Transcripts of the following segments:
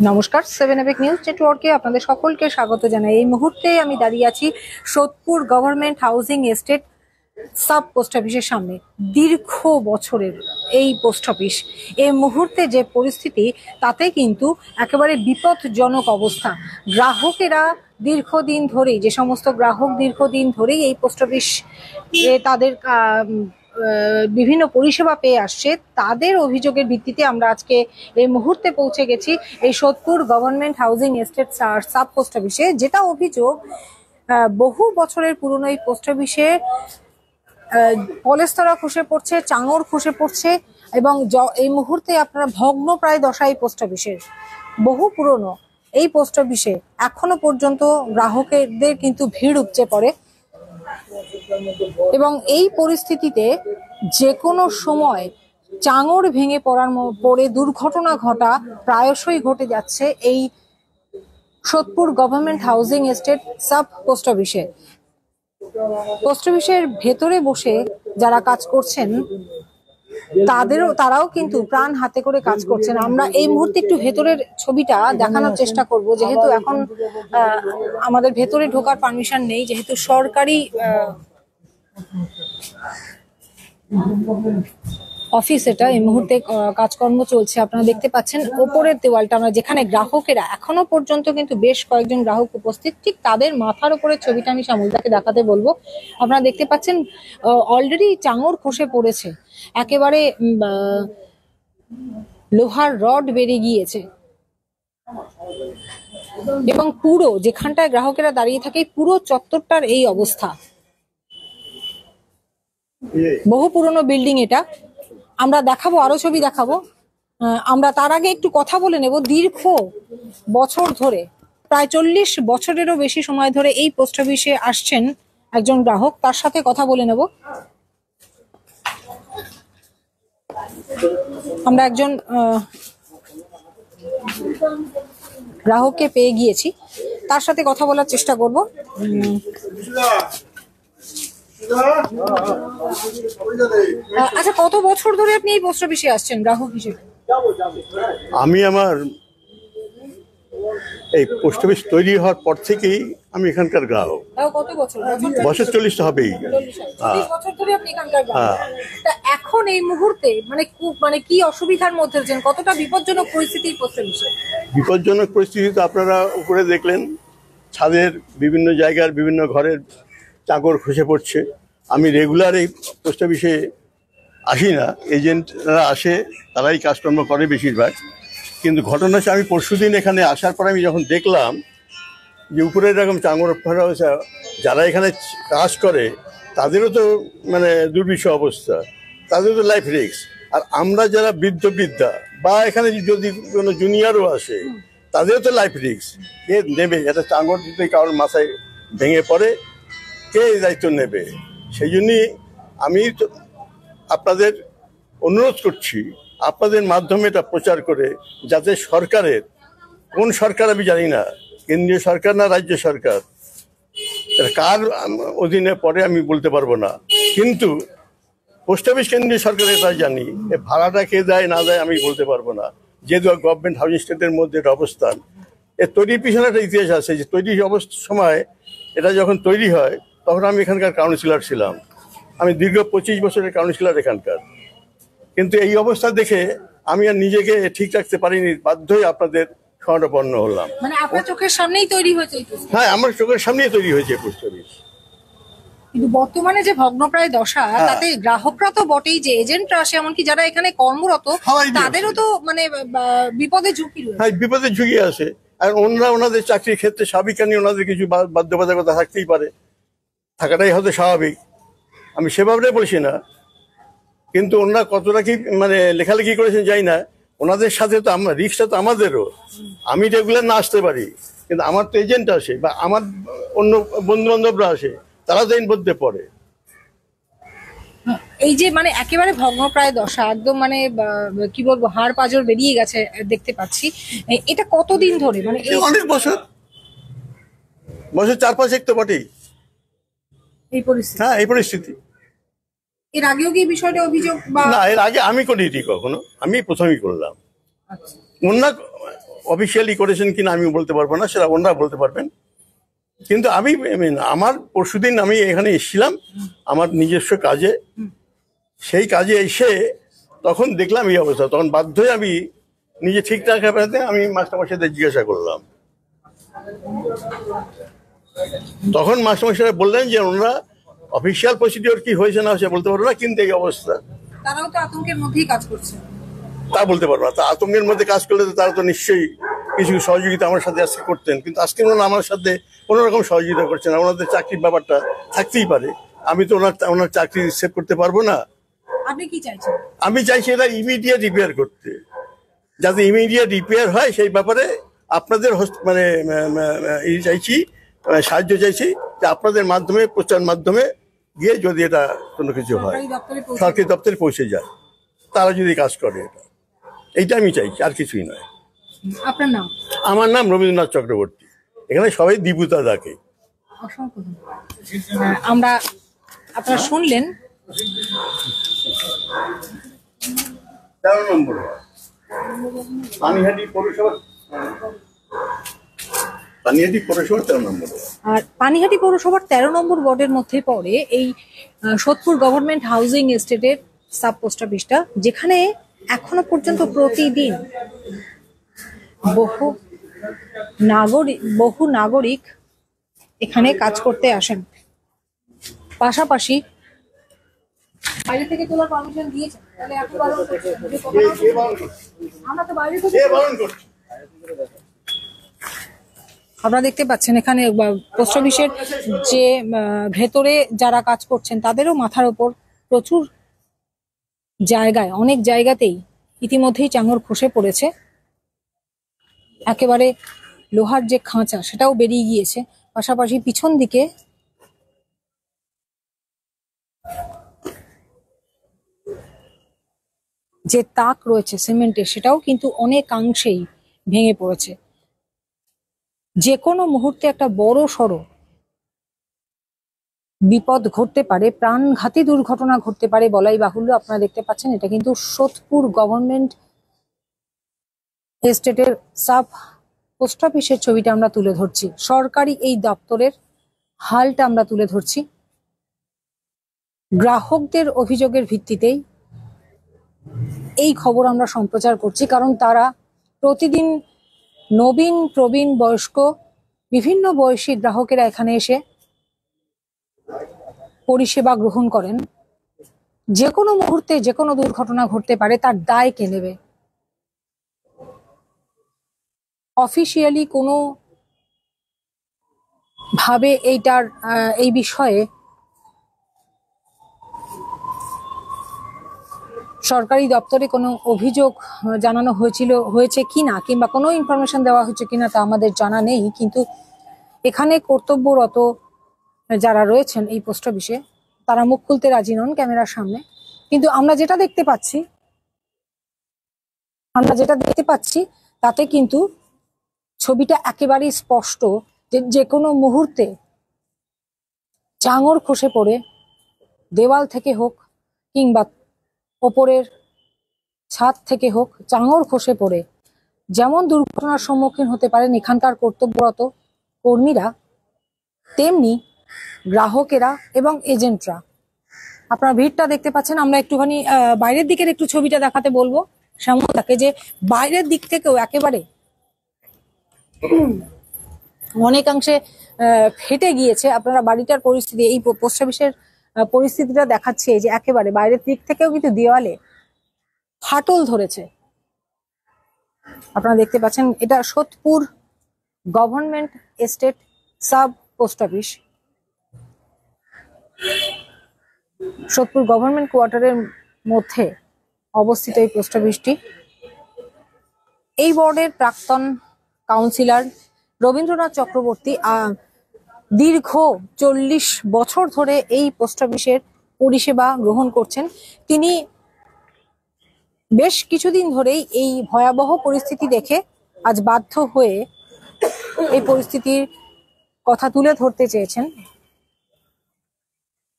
নমস্কার, 7 এবেক নিউজ নেটওয়ার্কে আপনাদের সকলকে স্বাগত জানাই। এই মুহূর্তে আমি দাঁড়িয়ে আছি Sodepur government housing estate sub post অফিসের সামনে। দীর্ঘ বছরের এই পোস্ট অফিস এই মুহূর্তে যে পরিস্থিতি, তাতে কিন্তু একেবারে বিপদজনক অবস্থা। গ্রাহকেরা দীর্ঘদিন ধরেই, যে সমস্ত গ্রাহক দীর্ঘদিন ধরেই এই পোস্ট অফিস তাদের বিভিন্ন পরিষেবা পেয়ে আসছে, তাদের অভিযোগের ভিত্তিতে আমরা আজকে এই মুহূর্তে পৌঁছে গেছি এই Sodepur government housing estate sub post অফিসে। যেটা অভিযোগ, বহু বছরের পুরনো এই পোস্ট অফিসে পলেস্তরা খসে পড়ছে, চাঙড় খসে পড়ছে এবং এই মুহূর্তে আপনারা ভগ্নপ্রায় দশা এই পোস্ট অফিসের। বহু পুরনো এই পোস্ট অফিসে এখনো পর্যন্ত গ্রাহকদের কিন্তু ভিড় উপচে পড়ে এবং এই পরিস্থিতিতে যে কোনো সময় চাঙড় ভেঙে পড়ে দুর্ঘটনা ঘটা প্রায়শই ঘটে যাচ্ছে এই Sodepur government housing estate sub post অফিসে। পোস্ট অফিসের ভেতরে বসে যারা কাজ করছেন তারাও কিন্তু প্রাণ হাতে করে কাজ করছেন। আমরা এই মুহূর্তে একটু ভেতরের ছবিটা দেখানোর চেষ্টা করব, যেহেতু এখন আমাদের ভেতরে ঢোকার পারমিশন নেই, যেহেতু সরকারি অফিস এটা। এই মুহূর্তে কাজকর্ম চলছে। আপনারা দেখতে পাচ্ছেন ওপরের দেওয়ালটা, আমরা যেখানে গ্রাহকেরা এখনো পর্যন্ত কিন্তু বেশ কয়েকজন গ্রাহক উপস্থিত, ঠিক তাদের মাথার উপরের ছবিটা আমি শ্যামলদাকে দেখাতে বলবো। আপনারা দেখতে পাচ্ছেন অলরেডি চাঙড় খসে পড়েছে, একেবারে লোহার রড বেরিয়ে গিয়েছে এবং পুরো যেখানটায় গ্রাহকেরা দাঁড়িয়ে থাকে পুরো চত্বরটার এই অবস্থা। বহু পুরনো বিল্ডিং এটা। আমরা দেখাবো, আরো ছবি দেখাবো। আমরা তার আগে একটু কথা বলে নেব। দীর্ঘ বছর ধরে, প্রায় 40 বছরেরও বেশি সময় ধরে এই পোস্ট অফিসে আসছেন একজন গ্রাহক, তার সাথে কথা বলে নেব। আমরা একজন গ্রাহককে পেয়ে গিয়েছি, তার সাথে কথা বলার চেষ্টা করব। আচ্ছা, কত বছর ধরে আপনি এই পোস্ট অফিসে আসছেন গ্রাহক হিসেবে? আমি আমার এই পোস্ট অফিস তৈরি হওয়ার পর থেকেই আমি এখানকার গ্রাহক। কত বছর? বছর 40 হবেই। 40 বছর ধরে আপনি এখানকার গ্রাহক। তা এখন এই মুহূর্তে মানে কি অসুবিধার মধ্যে আছেন? কতটা বিপজ্জনক পরিস্থিতি পোস্ট অফিসে? বিপজ্জনক পরিস্থিতি তো আপনারা উপরে দেখলেন, ছাদের বিভিন্ন জায়গার বিভিন্ন ঘরের চাঙড় খসে পড়ছে। আমি রেগুলার এই পোস্ট অফিসে আসি না, এজেন্টরা আসে, তারাই কাজকর্ম করে বেশিরভাগ। কিন্তু ঘটনা হচ্ছে, আমি পরশুদিন এখানে আসার পর আমি যখন দেখলাম যে উপরে এরকম চাঙড় ফেলা হয়েছে, যারা এখানে কাজ করে তাদেরও তো মানে দুর্বিষহ অবস্থা, তাদেরও তো লাইফ রিস্ক। আর আমরা যারা বৃদ্ধা বা এখানে যদি কোনো জুনিয়রও আসে, তাদেরও তো লাইফ রিস্ক। কে নেবে? এটা চাঙড় যদি কারোর মাথায় ভেঙে পড়ে, কে এই দায়িত্ব নেবে? সেই জন্যই আমি তো আপনাদের অনুরোধ করছি, আপনাদের মাধ্যমে এটা প্রচার করে, যাতে সরকারের, কোন সরকার আমি জানি না, কেন্দ্রীয় সরকার না রাজ্য সরকার, কার অধীনে পড়ে আমি বলতে পারবো না, কিন্তু পোস্ট অফিস কেন্দ্রীয় সরকারের এটা জানি। এ ভাড়াটা কে দেয় না দেয় আমি বলতে পারবো না, যেহেতু গভর্নমেন্ট হাউজিং স্টেটের মধ্যে এটা অবস্থান। এর তৈরির পিছনে একটা ইতিহাস আছে, যে তৈরি সময় এটা যখন তৈরি হয় তখন আমি এখানকার কাউন্সিলর ছিলাম। আমি দীর্ঘ 25 বছরের কাউন্সিলর এখানকার। কিন্তু এই অবস্থা দেখে আমি আর নিজেকে ঠিক রাখতে পারিনি, বাধ্যই আপনাদের শরণাপন্ন হলাম। মানে আপনার চোখের সামনেই তৈরি হয়েছে? হ্যাঁ, আমার চোখের সামনেই তৈরি হয়েছে পোস্ট অফিস। কিন্তু বর্তমানে যে ভগ্নপ্রায় দশা, তাতে গ্রাহকরা তো বটেই, যে এজেন্টরা আসে, এমনকি যারা এখানে কর্মরত, তাদেরও তো মানে বিপদের ঝুঁকি রয়েছে। হ্যাঁ, বিপদের ঝুঁকি আছে। আর ওনাদের চাকরির ক্ষেত্রে স্বাভাবিকানি ওনাদের কিছু বাধ্যবাধকতা থাকতেই পারে, থাকাটাই হয়তো স্বাভাবিক, আমি সেভাবে বলছি না। কিন্তু ওনারা কতটা কি মানে লেখালেখি করেছেন জানি না, ওনাদের সাথে তো আমরা রিস্কটা তো আমাদেরও। আমি রেগুলার না আসতে পারি, কিন্তু আমার তো এজেন্ট আসে বা আমার অন্য বন্ধু বান্ধবরা আসে, তারা তো এর মধ্যে পড়ে। এই যে মানে একেবারে ভগ্নপ্রায় দশা, একদম মানে কি বলবো, হাড় পাঁজর বেরিয়ে গেছে দেখতে পাচ্ছি। এটা কতদিন ধরে? মানে অনেক বছর 4-5 তো বটেই এই পরিস্থিতি। হ্যাঁ, এই পরিস্থিতি। এর আগেও কি বিষয়টা অভিযোগ? না, এর আগে আমি করিনি কখনো, আমি প্রথমেই করলাম। অফিসিয়ালি করেছেন কিনা আমি বলতে পারবো না, সেটা ওনারা বলতে পারবেন। কিন্তু আমি আমার পরশুদিন আমি এখানে এসেছিলাম আমার নিজস্ব কাজে, সেই কাজে এসে তখন দেখলাম এই অবস্থা। তখন বাধ্য হয়ে আমি নিজে ঠিক রাখার ব্যাপারে আমি মাস্টারমশাইদের জিজ্ঞাসা করলাম। তখন মাস্টারমশাই বললেন যে ওনারা অফিসিয়াল প্রসিডিওর কি হয়েছে না হয়েছে বলতে পারবো না, কিন্তু এই অবস্থা। তারাও তো আতঙ্কের মধ্যেই কাজ করছে। তা বলতে পারবো না। তা আতঙ্কের মধ্যে কাজ করলে তো তারা তো নিশ্চয়ই কিছু সহযোগিতা আমার সাথে আজকে করতেন, কিন্তু আজকে ওনারা আমার সাথে কোনো রকম সহযোগিতা করছেন না। ওনাদের চাকরির ব্যাপারটা থাকতেই পারে, আমি তো ওনার চাকরি সেভ করতে পারবো না। আপনি কি চাইছেন? আমি চাইছি এটা ইমিডিয়েট রিপেয়ার করতে, যাতে ইমিডিয়েট রিপেয়ার হয় সেই ব্যাপারে আপনাদের চাইছি, সাহায্য চাইছি যে আপনাদের মাধ্যমে, প্রচার মাধ্যমে গিয়ে যদি এটা কোনো কিছু হয় সরকারি দপ্তরে পৌঁছে যায়, তারা যদি কাজ করে, এইটা আমি চাইছি, আর কিছুই নয়। আপনার নাম? আমার নাম রবীন্দ্রনাথ চক্রবর্তী, এখানে সবাই দীপুতা ডাকে। অসংখ্য ধন্যবাদ। আমরা আপনারা শুনলেন 13 নম্বর পানিহাটি পৌরসভা, পানিহাটি পৌরসভার 13 নম্বর। আর পানিহাটি পৌরসভার 13 নম্বর ওয়ার্ডের মধ্যে পড়ে এই সোদপুর গভর্নমেন্ট হাউজিং এস্টেটের সাব পোস্ট অফিসটা, যেখানে এখনো পর্যন্ত প্রতিদিন বহু নাগরিক এখানে কাজ করতে আসেন। পাশাপাশি বাইরে থেকে তোলার পারমিশন দিয়েছেন, তাহলে এত বারণ করছেন। আমরা তো বাইরে থেকে আপনারা দেখতে পাচ্ছেন এখানে পোস্ট অফিসের যে ভেতরে যারা কাজ করছেন তাদেরও মাথার উপর প্রচুর জায়গায়, অনেক জায়গাতেই ইতিমধ্যেই চাঙড় খসে পড়েছে। একেবারে লোহার যে খাঁচা সেটাও বেরিয়ে গিয়েছে। পাশাপাশি পিছন দিকে যে তাক রয়েছে সিমেন্টের, সেটাও কিন্তু অনেকাংশেই ভেঙে পড়েছে। যে কোনো মুহূর্তে একটা বড় সড়ো বিপদ ঘটতে পারে, প্রাণঘাতী দুর্ঘটনা ঘটতে পারে বলাই বাহুল্য। আপনারা দেখতে পাচ্ছেন এটা কিন্তু সোদপুর গভর্নমেন্ট এস্টেটের সাব পোস্ট অফিসের ছবিটা আমরা তুলে ধরছি, সরকারি এই দপ্তরের হালটা আমরা তুলে ধরছি। গ্রাহকদের অভিযোগের ভিত্তিতেই এই খবর আমরা সম্প্রচার করছি, কারণ তারা প্রতিদিন নবীন প্রবীণ বয়স্ক বিভিন্ন বয়সী গ্রাহকেরা এখানে এসে পরিষেবা গ্রহণ করেন। যে কোনো মুহূর্তে যে কোনো দুর্ঘটনা ঘটতে পারে, তার দায় কে নেবে? অফিসিয়ালি কোনো ভাবে এই বিষয়ে সরকারি দপ্তরে কোনো অভিযোগ জানানো হয়েছে কিনা, কিংবা কোনো ইনফরমেশন দেওয়া হয়েছে কিনা তা আমাদের জানা নেই। কিন্তু এখানে কর্তব্যরত যারা রয়েছেন এই পোস্ট অফিসে, তারা মুখ খুলতে রাজি নন ক্যামেরার সামনে। কিন্তু আমরা যেটা দেখতে পাচ্ছি তাতে কিন্তু ছবিটা একেবারেই স্পষ্ট যে কোনো মুহূর্তে চাঙড় খসে পড়ে দেওয়াল থেকে হোক কিংবা ওপরের ছাদ থেকে হোক, চাঙড় খসে পড়ে যেমন দুর্ঘটনার সম্মুখীন হতে পারেন এখানকার কর্তব্যরত কর্মীরা, তেমনি গ্রাহকেরা এবং এজেন্টরা। আপনারা ভিড়টা দেখতে পাচ্ছেন। আমরা একটুখানি বাইরের দিকের একটু ছবিটা দেখাতে বলবো শ্যামলদাকে, যে বাইরের দিক থেকেও একেবারে অনেকাংশে ফেটে গিয়েছে। আপনারা বাড়িটার পরিস্থিতি, এই পোস্ট অফিসের পরিস্থিতিটা দেখাচ্ছে, যে একেবারে বাইরের দিক থেকেও কিন্তু দেওয়ালে ফাটল ধরেছে। আপনারা দেখতে পাচ্ছেন এটা Sodepur government estate sub post office, Sodepur government কোয়ার্টারের মধ্যে অবস্থিত এই পোস্ট অফিসটি। এই ওয়ার্ডের প্রাক্তন কাউন্সিলর রবীন্দ্রনাথ চক্রবর্তী দীর্ঘ 40 বছর ধরে এই পোস্ট অফিসের পরিষেবা গ্রহণ করছেন। তিনি বেশ কিছুদিন ধরেই এই ভয়াবহ পরিস্থিতি দেখে আজ বাধ্য হয়ে এই পরিস্থিতির কথা তুলে ধরতে চেয়েছেন।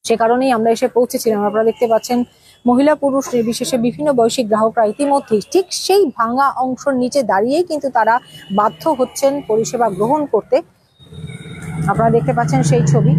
সে কারণেই আমরা এসে পৌঁছেছিলাম। আপনারা দেখতে পাচ্ছেন মহিলা পুরুষ নির্বিশেষে বিভিন্ন বয়সী গ্রাহকরা ইতিমধ্যেই ঠিক সেই ভাঙা অংশের নিচে দাঁড়িয়েই কিন্তু তারা বাধ্য হচ্ছেন পরিষেবা গ্রহণ করতে। আপনারা দেখতে পাচ্ছেন সেই ছবি।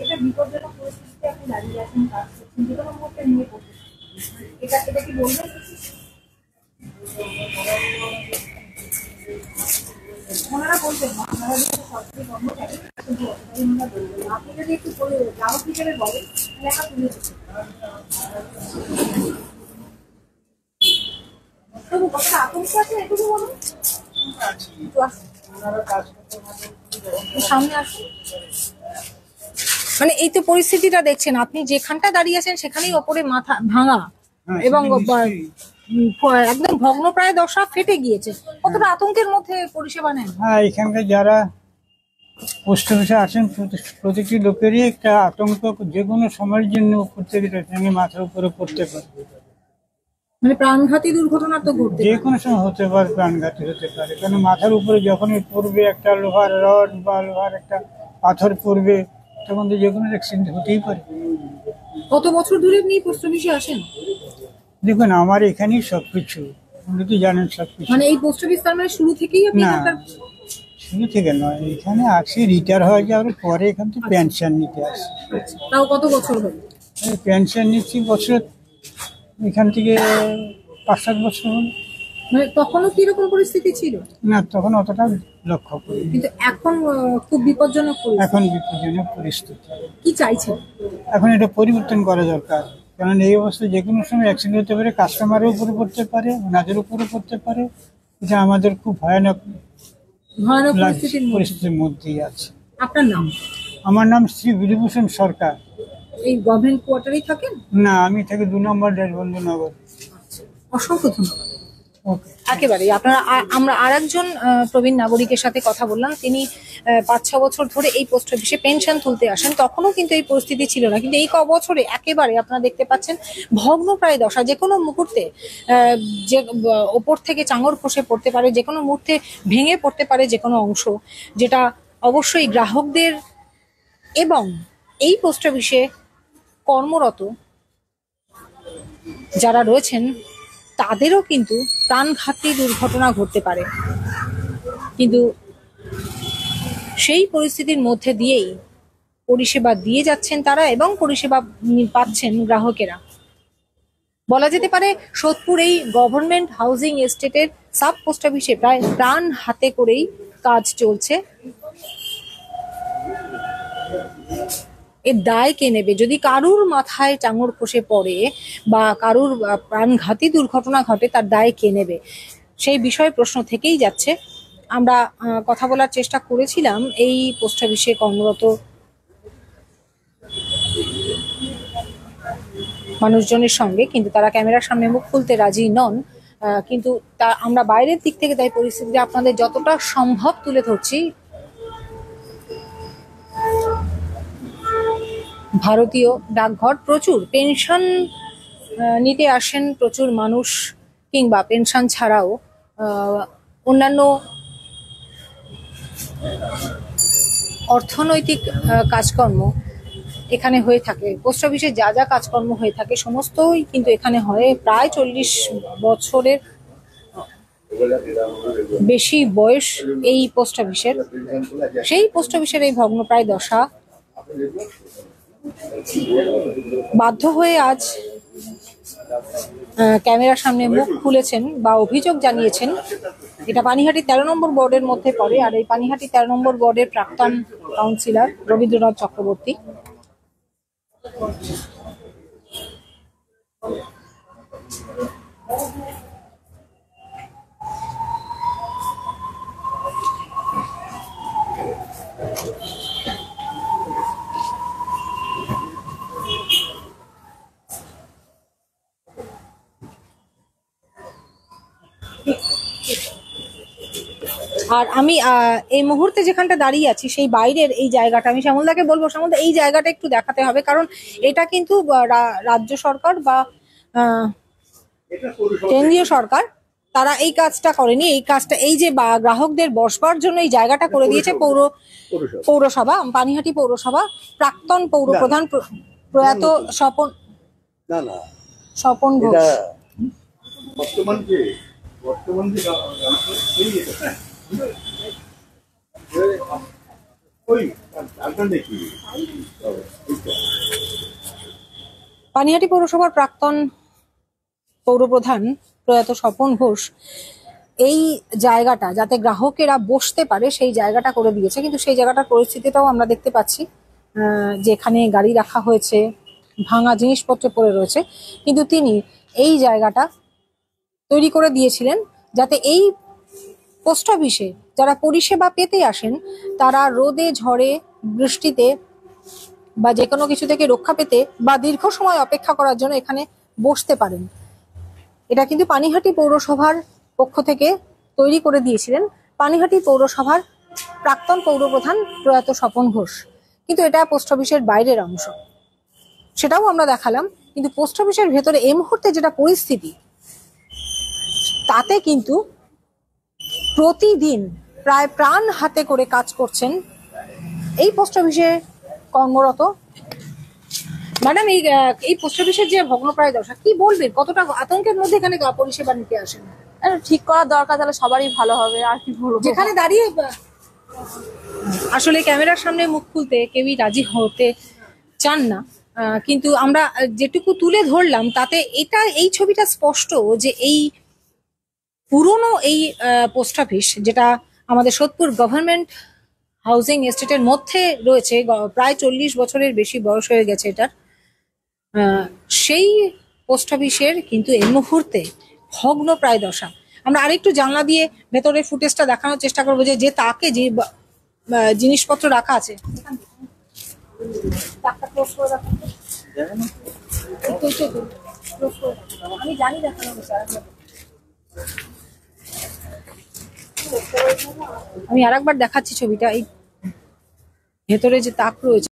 এটা বিপজ্জনক পরিস্থিতিতে আপনি দাঁড়িয়ে আছেন, কাজ করছেন, যে কোনো মুহূর্তে নিয়ে পড়তে এটা কি বলবেন? ওনারা বলবেন না, ওনারা যদি সরকারি কর্মচারী কিন্তু ওনারা বলবেন না। আপনি যদি একটু গ্রাহক হিসেবে বলেন তাহলে আমরা তুলে দিচ্ছি। তবু কতটা আতঙ্ক আছে এটুকু বলুন। সামনে আসুন। মানে এই তো পরিস্থিতিটা দেখছেন, আপনি যেখানটা দাঁড়িয়ে আছেন সেখানেই ওপরে মাথা ভাঙা এবং একদম ভগ্নপ্রায় দশা, ফেটে গিয়েছে। কতটা আতঙ্কের মধ্যে পরিষেবা নেন? হ্যাঁ, এখানকার যারা পোস্ট অফিসে আছেন প্রতিটি লোকেরই একটা আতঙ্ক, যে কোনো সময়ের জন্য প্রত্যেকটা মাথার উপরে পড়তে পারে। মানে প্রাণঘাতী দুর্ঘটনা তো ঘটতে যে কোনো সময় হতে পারে, প্রাণঘাতী হতে পারে। কারণ মাথার উপরে যখনই পড়বে একটা লোহার রড বা লোহার একটা পাথর পড়বে, তখন তো যে কোনো অ্যাক্সিডেন্ট হতেই পারে। কত বছর ধরে আপনি পোস্ট অফিসে আসেন? দেখুন, আমার এখানেই সবকিছু, আপনি তো জানেন সবকিছু। মানে এই পোস্ট অফিস তার মানে শুরু থেকেই আপনি? না, শুরু থেকে নয়, এখানে আসি রিটায়ার হয়ে যাওয়ার পরে এখান থেকে পেনশন নিতে আসি। তাও কত বছর হলো? পেনশন নিচ্ছি বছর, এখান থেকে 5-7 বছর হলো। মানে তখনও কি রকম পরিস্থিতি ছিল? না, তখন অতটা লক্ষ্য করি, কিন্তু এখন খুব বিপজ্জনক পরিস্থিতি। এখন বিপজ্জনক পরিস্থিতি। কি চাইছেন? এখন এটা পরিবর্তন করা দরকার, কারণ এই অবস্থায় যে কোনো সময় অ্যাক্সিডেন্ট হতে পারে, কাস্টমারের উপরে পড়তে পারে, ওনাদের উপরে পড়তে পারে। এটা আমাদের খুব ভয়ানক পরিস্থিতির মধ্যেই আছে। আপনার নাম? আমার নাম শ্রী বিভূষণ সরকার। এই গভর্নমেন্ট কোয়ার্টারেই থাকেন? না, আমি থাকি 2 নম্বর দেশবন্ধুনগর। অসংখ্য ধন্যবাদ। একেবারেই আমরা আরেকজন প্রবীণ নাগরিকের সাথে কথা বললাম। তিনি 5-6 বছর ধরে এই পোস্ট অফিসে পেনশন তুলতে আসেন। তখনও কিন্তু এই পরিস্থিতি ছিল না, কিন্তু এই বছরে একেবারে আপনারা দেখতে পাচ্ছেন ভগ্নপ্রায় দশা। যে কোনো মুহূর্তে যে ওপর থেকে চাঙড় খসে পড়তে পারে, যে কোনো মুহূর্তে ভেঙে পড়তে পারে যে কোনো অংশ, যেটা অবশ্যই গ্রাহকদের এবং এই পোস্ট অফিসে কর্মরত যারা রয়েছেন তাদেরও কিন্তু প্রাণঘাতী দুর্ঘটনা ঘটতে পারে। কিন্তু সেই পরিস্থিতির মধ্যে দিয়েই পরিষেবা দিয়ে যাচ্ছেন তারা এবং পরিষেবা পাচ্ছেন গ্রাহকেরা। বলা যেতে পারে সোদপুর এই গভর্নমেন্ট হাউজিং এস্টেটের সাব পোস্ট অফিসে প্রায় প্রাণ হাতে করেই কাজ চলছে। এর দায় কে নেবে? যদি কারুর মাথায় চাঙড় খসে পড়ে বা কারুর প্রাণঘাতী দুর্ঘটনা ঘটে, তার দায় কে নেবে? সেই বিষয়ে প্রশ্ন থেকেই যাচ্ছে। আমরা কথা বলার চেষ্টা করেছিলাম এই পোস্ট অফিসে কর্মরত মানুষজনের সঙ্গে, কিন্তু তারা ক্যামেরার সামনে মুখ খুলতে রাজি নন। কিন্তু আমরা বাইরের দিক থেকে তাই পরিস্থিতিটা আপনাদের যতটা সম্ভব তুলে ধরছি। ভারতীয় ডাকঘর, প্রচুর পেনশন নিতে আসেন প্রচুর মানুষ, কিংবা পেনশন ছাড়াও অন্যান্য অর্থনৈতিক কাজকর্ম এখানে হয়ে থাকে। পোস্ট অফিসে যা যা কাজকর্ম হয়ে থাকে সমস্তই কিন্তু এখানে হয়। প্রায় 40 বছরের বেশি বয়স এই পোস্ট অফিসের। সেই পোস্ট অফিসের এই ভগ্নপ্রায় দশা বাধ্য হয়ে আজ ক্যামেরার সামনে মুখ খুলেছেন বা অভিযোগ জানিয়েছেন। এটা পানিহাটি 13 নম্বর ওয়ার্ডের মধ্যে পড়ে। আর এই পানিহাটি 13 নম্বর ওয়ার্ডের প্রাক্তন কাউন্সিলর রবীন্দ্রনাথ চক্রবর্তী। আর আমি এই মুহূর্তে যেখানটা দাঁড়িয়ে আছি সেই বাইরের এই জায়গাটা আমি শ্যামলদাকে বলবো, শ্যামলদা এই জায়গাটা একটু দেখাতে হবে, কারণ এটা কিন্তু রাজ্য সরকার বা কেন্দ্রীয় সরকার তারা এই কাজটা করেনি। এই কাজটা এই যে গ্রাহকদের বসবার জন্য এই জায়গাটা করে দিয়েছে পৌরসভা, পানিহাটি পৌরসভা, প্রাক্তন পৌর প্রধান প্রয়াত স্বপন ঘোষ। পানিহাটি পৌরসভার প্রাক্তন পৌরপ্রধান প্রয়াত স্বপন ঘোষ এই জায়গাটা যাতে গ্রাহকেরা বসতে পারে সেই জায়গাটা করে দিয়েছে, কিন্তু সেই জায়গাটার পরিস্থিতিটাও আমরা দেখতে পাচ্ছি, যেখানে গাড়ি রাখা হয়েছে, ভাঙা জিনিসপত্র পড়ে রয়েছে, কিন্তু তিনি এই জায়গাটা তৈরি করে দিয়েছিলেন যাতে এই পোস্ট অফিসে যারা পরিষেবা পেতে আসেন তারা রোদে ঝড়ে বৃষ্টিতে বা যে কোনো কিছু থেকে রক্ষা পেতে বা দীর্ঘ সময় অপেক্ষা করার জন্য এখানে বসতে পারেন। এটা কিন্তু পানিহাটি পৌরসভার পক্ষ থেকে তৈরি করে দিয়েছিলেন পানিহাটি পৌরসভার প্রাক্তন পৌরপ্রধান প্রয়াত স্বপন ঘোষ। কিন্তু এটা পোস্ট অফিসের বাইরের অংশ, সেটাও আমরা দেখালাম। কিন্তু পোস্ট অফিসের ভেতরে এই মুহূর্তে যেটা পরিস্থিতি, তাতে কিন্তু প্রতিদিন প্রায় প্রাণ হাতে করে কাজ করছেন এই পোস্ট অফিসে কর্মরত। ম্যাডাম, এই পোস্ট অফিসের যে ভগ্নপ্রায় দশা, কি বলবেন, কতটা আতঙ্কের মধ্যে এখানে পরিষেবা নিতে আসেন? ঠিক করার দরকার, তাহলে সবারই ভালো হবে। আর কি বলবো, যেখানে দাঁড়িয়ে আসলে ক্যামেরার সামনে মুখ খুলতে কেউই রাজি হতে চান না, কিন্তু আমরা যেটুকু তুলে ধরলাম তাতে এই ছবিটা স্পষ্ট যে এই পুরনো এই পোস্ট অফিস, যেটা আমাদের সোদপুর গভর্নমেন্ট হাউজিং এস্টেটের মধ্যে রয়েছে, প্রায় 40 বছরের বেশি বয়স হয়ে গেছে এটার, সেই পোস্ট অফিসের কিন্তু এই মুহূর্তে ভগ্ন প্রায় দশা। আমরা আরেকটু জানলা দিয়ে ভেতরের ফুটেজটা দেখানোর চেষ্টা করবো, যে তাকে যে জিনিসপত্র রাখা আছে। আমি জানি দেখানো, আমি আরেকবার দেখাচ্ছি ছবিটা। এই ভেতরে যে তাক রয়েছে